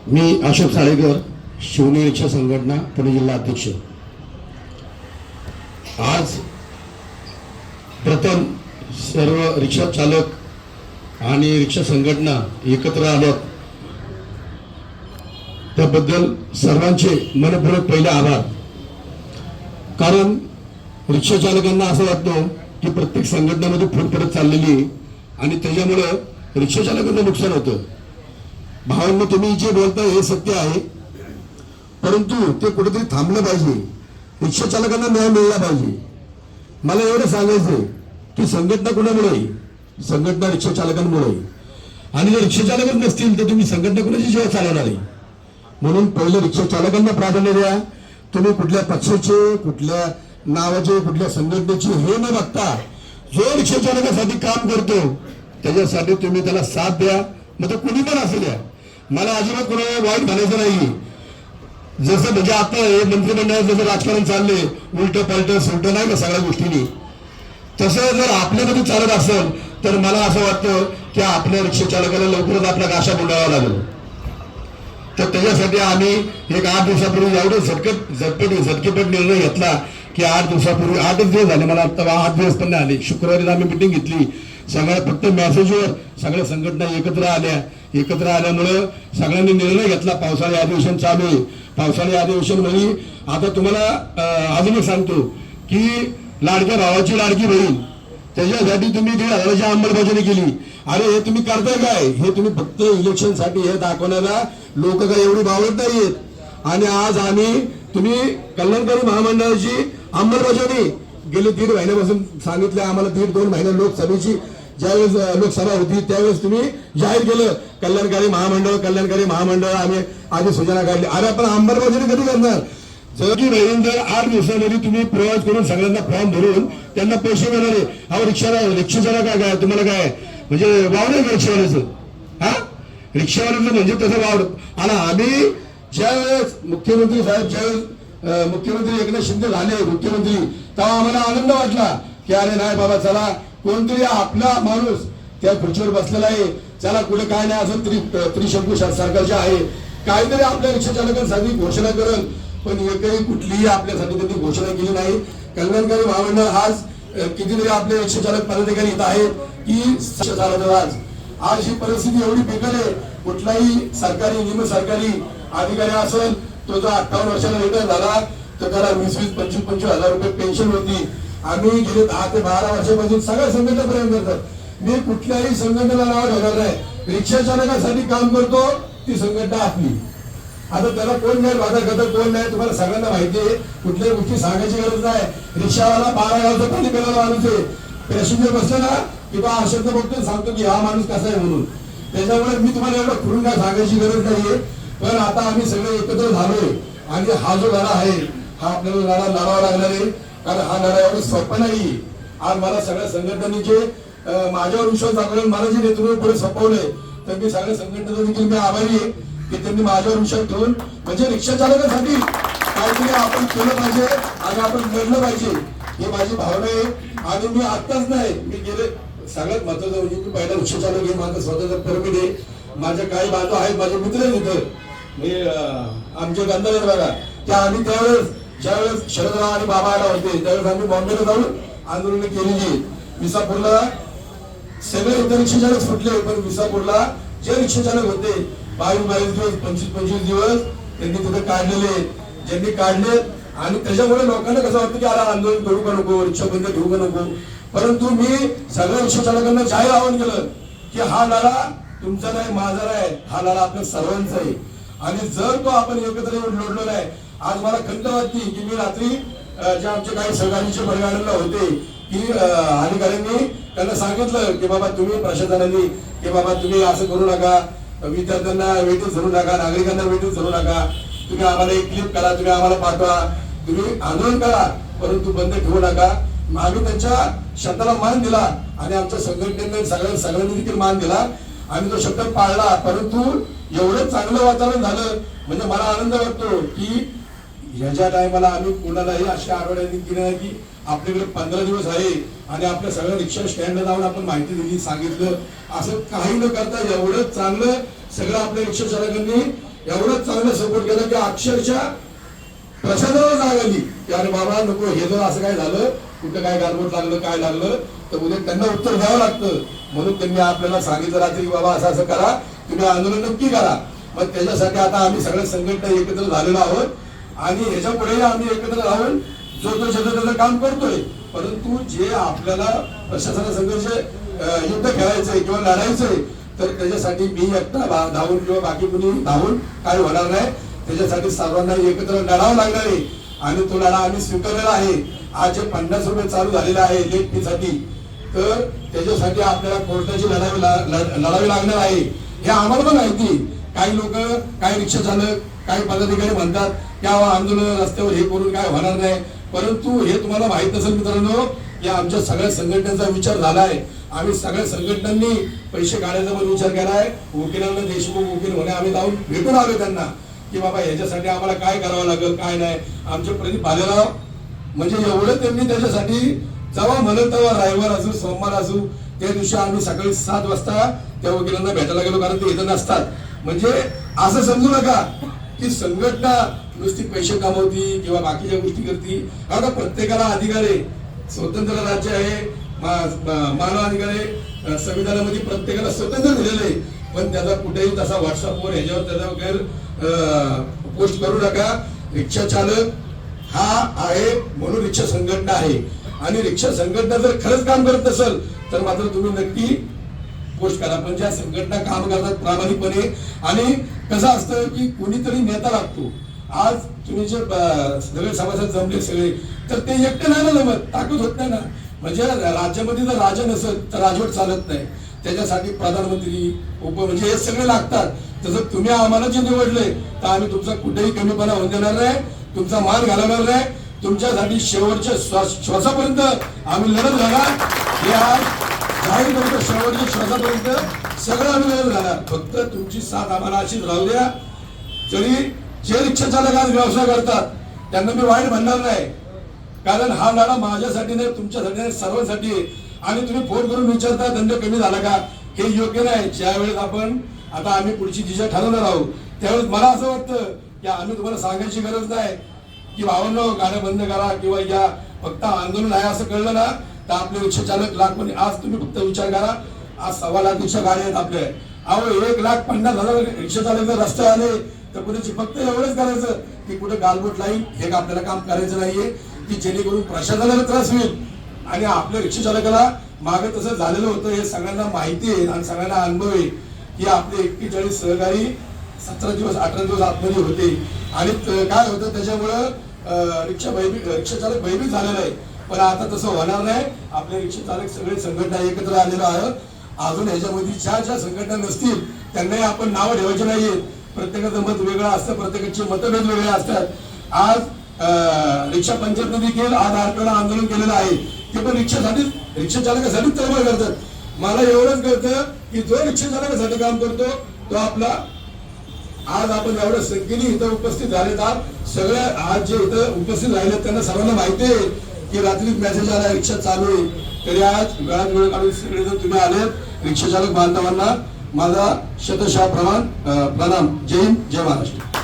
मी अशोक साळेकर, शिवने रिक्षा संघटना पुणे जिल्हा अध्यक्ष। आज प्रथम सर्व रिक्षा चालक आणि रिक्षा संघटना एकत्र आल्यात, त्याबद्दल सर्वांचे मनपूर्वक पहिले आभार। कारण रिक्षा चालकांना असं वाटतं की प्रत्येक संघटनेमध्ये फूट पडत चाललेली आहे आणि त्याच्यामुळे रिक्षा चालकांचं नुकसान होतं। भावांनी तुम्ही जे बोलता हे सत्य आहे, परंतु ते कुठेतरी थांबलं पाहिजे। रिक्षा चालकांना न्याय मिळाला पाहिजे। मला एवढं सांगायचं की संघटना कुणामुळे? संघटना रिक्षा चालकांमुळे। आणि जर रिक्षा चालकच नसतील तर तुम्ही संघटना कुणाची सेवा चालवणार आहे? म्हणून पहिलं रिक्षा चालकांना प्राधान्य द्या। तुम्ही कुठल्या पक्षाचे, कुठल्या नावाचे, कुठल्या संघटनेचे हे न बघता जो रिक्षा चालकासाठी काम करतो त्याच्यासाठी तुम्ही त्याला साथ द्या, मग तो कुणी पण असू द्या। मला अजिबात कोणाला वाईट म्हणायचं नाही। जसं म्हणजे आता हे मंत्रिमंडळात जसं राजकारण चालले उलट पलट सुलट नाही का सगळ्या गोष्टींनी, तसं जर आपल्यामध्ये चालत असेल तर मला असं वाटतं की आपल्या रिक्षा चालकाला लवकरच आपला गाशा गुंडाळावा लागेल। तर त्याच्यासाठी आम्ही एक 8 दिवसापूर्वी एवढं झटकेपट निर्णय घेतला की 8 दिवसापूर्वी, 8च दिवस झाले, मला आता 8 दिवस पण नाही आले। शुक्रवारी आम्ही मिटिंग घेतली, सगळ्या फक्त मेसेजवर सगळ्या संघटना एकत्र आल्यामुळं सगळ्यांनी निर्णय घेतला। पावसाळी अधिवेशन चालू आहे। पावसाळी अधिवेशन मध्ये आता तुम्हाला अजून एक सांगतो की लाडक्या भावाची लाडकी बहीण, त्याच्यासाठी तुम्ही 1,500ची अंमलबजावणी केली। अरे हे तुम्ही करताय काय? हे तुम्ही फक्त इलेक्शन साठी हे दाखवण्याला लोक काय एवढी बावळत नाहीयेत। आणि आज आम्ही तुम्ही कल्याणकारी महामंडळाची अंमलबजावणी गेले 1.5 महिन्यापासून सांगितले आम्हाला। 1.5-2 महिने लोकसभेची ज्यावेळेस लोकसभा होती त्यावेळेस तुम्ही जाहीर केलं कल्याणकारी महामंडळ आम्ही आधी सूचना काढली। अरे आपण अंमलबजावणी कधी करणार? जर की बहीण जर 8 दिवसांमध्ये तुम्ही प्रवास करून सगळ्यांना फॉर्म भरून त्यांना पैसे मिळाले, अहो रिक्षावाला काय तुम्हाला काय म्हणजे वाव नाही रिक्षावाल्याचं? हा, रिक्षावाल्याचं म्हणजे तसं वाव। आणि आम्ही ज्यावेळेस मुख्यमंत्री साहेब, ज्यावेळेस मुख्यमंत्री एकनाथ शिंदे झाले मुख्यमंत्री, तेव्हा आम्हाला आनंद वाटला की अरे नाही बाबा, चला कोणतरी आपला माणूस त्या खुर्चीवर बसलेला आहे, चला कुठे काय नाही असं त्रिशंकू सरकारचे आहे, काहीतरी आपल्या रिक्षा चालकांसाठी घोषणा करेल। पण एकही कुठलीही आपल्यासाठी त्यांनी घोषणा केली नाही। कल्याणकारी महामंडळ आज कितीतरी आपले रिक्षा चालक पदाधिकारी इथं आहेत की चालवतात। आज ही परिस्थिती एवढी बेकार आहे, कुठलाही सरकारी निम सरकारी अधिकारी असेल तो जर 58 वर्षाला रिटायर झाला तर त्याला 20-25 हजार रुपये पेन्शन होती। आम्ही गेले 10 ते 12 वर्षापासून सगळ्या संघटना प्रयत्न करतात। मी कुठल्याही संघटनेला नाव ठेवणार नाही। रिक्षा चालकासाठी काम करतो ती संघटना आपली। आता त्याला कोण नाही वादा करत, कोण नाही, तुम्हाला सगळ्यांना माहिती आहे। कुठल्याही गोष्टी सांगायची गरज नाही। रिक्षावाला 12 गावचं पाणी पिणारा माणूस आहे। पॅसेंजर बसला ना की तो आशक्त बघतो, सांगतो की हा माणूस कसा आहे म्हणून। त्याच्यामुळे मी तुम्हाला एवढं खुलून काय सांगायची गरज नाहीये। पण आता आम्ही सगळे एकत्र झालोय आणि हा जो लढा आहे हा आपल्याला लढावा लागणार आहे। कारण हा लढा एवढं सोपा नाही। आज मला सगळ्या संघटनांनी जे माझ्यावर विश्वास दाखवला, मला जे नेतृत्व पुढे सोपवलंय, तर मी सगळ्या संघटनेचा देखील मी आभारी आहे की त्यांनी माझ्यावर विश्वास ठेवून म्हणजे रिक्षा चालकासाठी काहीतरी आपण केलं पाहिजे आणि आपण लढलं पाहिजे, ही माझी भावना आहे। आणि मी आत्ताच नाही, मी गेले सगळ्यात महत्वाचं म्हणजे मी पहिला रिक्षा चालक आहे, माझं स्वतःचा परमिट आहे, माझ्या काही बाजू आहेत, माझे मित्र आहेत इथं, मी आमचे गंधारे बघा त्या आम्ही त्यावेळेस ज्यावेळेस शरदराव आणि बाबा आला होते त्यावेळेस आम्ही बॉम्बेला जाऊन आंदोलन केलेली। विसापूरला सगळे इतर रिक्षा चालक सुटले, पण विसापूरला जे रिक्षा चालक होते 22 दिवस 25 दिवस त्यांनी तिथे काढलेले, ज्यांनी काढले। आणि त्याच्यामुळे लोकांना कसं वाटतं की अरे आंदोलन करू का नको, रिक्षा बंद ठेवू का नको। परंतु मी सगळ्या रिक्षा चालकांना जाहीर आवाहन केलं की हा लढा तुमचा नाही, माझा नाही, हा लढा आपल्या सर्वांचा आहे। आणि जर तो आपण एकत्र येऊन लढलो नाही, आज मला खंत वाटते की मी रात्री जे आमचे काही सहकारीचे बळगाड्यांना होते की अधिकाऱ्यांनी त्यांना सांगितलं की बाबा तुम्ही प्रशासनाने की बाबा तुम्ही असं करू नका, विद्यार्थ्यांना वेटीस धरू नका, नागरिकांना वेटीस धरू नका, तुम्ही आम्हाला एक क्लिप करा, तुम्ही आम्हाला पाठवा, तुम्ही आंदोलन करा, परंतु बंद ठेवू नका। आम्ही त्यांच्या शब्दाला मान दिला आणि आमच्या संघटनेने सगळ्यांनी देखील मान दिला आणि तो शब्द पाळला। परंतु एवढं चांगलं वातावरण झालं म्हणजे मला आनंद वाटतो की ह्याच्या टायमाला आम्ही कोणालाही अशी आठवड्याने केली नाही की आपल्याकडे 15 दिवस आहे आणि आपल्या सगळ्या रिक्षा स्टँडला जाऊन आपण माहिती दिली, सांगितलं, असं काही न करता एवढं चांगलं सगळं आपल्या रिक्षा चालकांनी एवढंच चांगलं सपोर्ट केलं की अक्षरशः प्रशासनाला जाग आली की अरे बाबा नको, हे जर असं काय झालं, कुठं काय गालबोट लागलं, काय लागलं तर उद्या त्यांना उत्तर द्यावं लागतं. म्हणून त्यांनी आपल्याला सांगितलं रात्री की बाबा असं असं करा, तुम्ही आंदोलन नक्की करा. मग त्याच्यासाठी आता आम्ही सगळ्या संघटना एकत्र झालेलो आहोत आणि ह्याच्या पुढेही आम्ही एकत्र राहून जो तो त्याचं काम करतोय. परंतु जे आपल्याला प्रशासना संघर्ष युद्ध खेळायचंय किंवा लढायचंय तर त्याच्यासाठी मी एकटा धावून किंवा बाकी कुणी धावून काय होणार नाही. त्याच्यासाठी सर्वांना एकत्र लढावं लागणार आहे आणि तो लढा आम्ही स्वीकारलेला आहे. आज जे 50 रुपये चालू झालेला आहे लेट फीसाठी, तर त्याच्यासाठी आपल्याला कोर्टाची लढावी लागणार आहे. हे आम्हाला पण माहिती. काही लोक, काही रिक्षा चालक, काही पदाधिकारी म्हणतात की आंदोलन रस्त्यावर हे करून काय होणार नाही. परंतु हे तुम्हाला माहित नसेल मित्रांनो, या आमच्या सगळ्या संघटनांचा विचार झालाय. आम्ही सगळ्या संघटनांनी पैसे काढायचा पण विचार केलाय. वकिलांना, देशमुख वकील म्हणे, आम्ही जाऊन भेटून आलो त्यांना की बाबा ह्याच्यासाठी आम्हाला काय करावं लागेल, काय नाही. आमचे प्रदीप भालेराव म्हणजे एवढं त्यांनी त्याच्यासाठी जेव्हा म्हणत तेव्हा रविवार असू, सोमवार असू, त्या दिवशी आम्ही सकाळी 7 वाजता त्या वकिलांना भेटायला गेलो, कारण ते इथं नसतात. म्हणजे असं समजू नका की संघटना नुसती पैसे कमवती किंवा बाकीच्या गोष्टी करती. आता प्रत्येकाला अधिकार आहे, स्वतंत्र राज्य आहे, मानव अधिकार आहे, संविधानामध्ये प्रत्येकाला स्वतंत्र दिलेलं आहे. पण त्याचा कुठेही तसा व्हॉट्सअपवर ह्याच्यावर त्याचा गैर पोस्ट करू नका. रिक्षा चालक हा आहे म्हणून रिक्षा संघटना आहे आणि रिक्षा संघटना जर खरंच काम करत असेल तर मात्र तुम्ही नक्की पोस्ट करा. पण ज्या संघटना काम करतात प्रामाणिकपणे, आणि कसं असतं की कोणीतरी नेता लागतो. आज तुम्ही जे सगळे सभासद जमले सगळे, तर ते एकटे नाही ना जमत, ताकद होत नाही ना. म्हणजे राज्यामध्ये जर राजा नसेल तर राजवट चालत नाही. त्याच्यासाठी प्रधानमंत्री, म्हणजे हे सगळे लागतात. तसं तुम्ही आम्हाला जे निवडले तर आम्ही तुमचा कुठेही कमीपणा होऊन देणार नाही, तुमचा मान घालवणार नाही. तुमच्यासाठी शेवटच्या श्वासापर्यंत आम्ही लढत राहणार. हे आज जाहीर करतो, शेवटच्या श्वासापर्यंत सगळं आम्ही लढत राहणार. फक्त तुमची साथ आम्हाला अशीच राहू द्या. तरी जे रिक्षा चालक आज व्यवसाय करतात त्यांना मी वाईट म्हणणार नाही, कारण हा लढा माझ्यासाठी नाही, तुमच्यासाठी नाही, सर्वांसाठी आहे. आणि तुम्ही फोन करून विचारता दंड कमी झाला का, हे योग्य नाही. ज्यावेळेस आपण आता आम्ही पुढची दिशा ठरवणार आहोत त्यावेळेस मला असं वाटतं की आम्ही तुम्हाला सांगायची गरज नाही की भावांनो गाड्या बंद करा किंवा या फक्त आंदोलन आहे असं कळलं ना तर आपले रिक्षा चालक लाखोनी. आज तुम्ही फक्त विचार करा, आज 1.25 लाख रिक्षा गाड्या आहेत आपल्या. 1,50,000 रिक्षा चालक जर रस्ते आले तर कुठे फक्त एवढंच करायचं की कुठे गालबोट लाईन हे आपल्याला काम करायचं नाहीये की जेणेकरून प्रशासनाला त्रास होईल आणि आपल्या रिक्षा चालकाला. मागे तसं झालेलं होतं, हे सगळ्यांना माहिती आहे आणि सगळ्यांना अनुभव आहे की आपले 41 सहकारी 17 दिवस 18 दिवस आतमध्ये होते आणि काय होतं त्याच्यामुळं रिक्षा चालक भयभीत झालेला आहे. पण आता तसं होणार नाही. आपले रिक्षा चालक सगळे संघटना एकत्र आलेलो आहोत. अजून ह्याच्यामध्ये ज्या संघटना नसतील त्यांनाही आपण नावं ठेवायची नाहीये. प्रत्येकाचं मत वेगळं असतं, प्रत्येकाचे मतभेद वेगळे असतात. आज रिक्षा पंचायतने देखील आज आरपीआयला आंदोलन केलेलं आहे. ते पण रिक्षा चालकासाठीच तळमळ करतात. मला एवढंच कळतं की जो रिक्षा चालकासाठी काम करतो तो आपला. आज आपण एवढ्या संख्येने इथं उपस्थित झालेत. आज सगळे आज जे इथं उपस्थित राहिले त्यांना सर्वांना माहिती आहे की रात्री मेसेज आला रिक्षा चालू आहे. तरी आज वेळात वेळ काढून सगळे जर तुम्ही आलेत, रिक्षा चालक बांधवांना माझा शतशः प्रणाम. जय हिंद, जय महाराष्ट्र.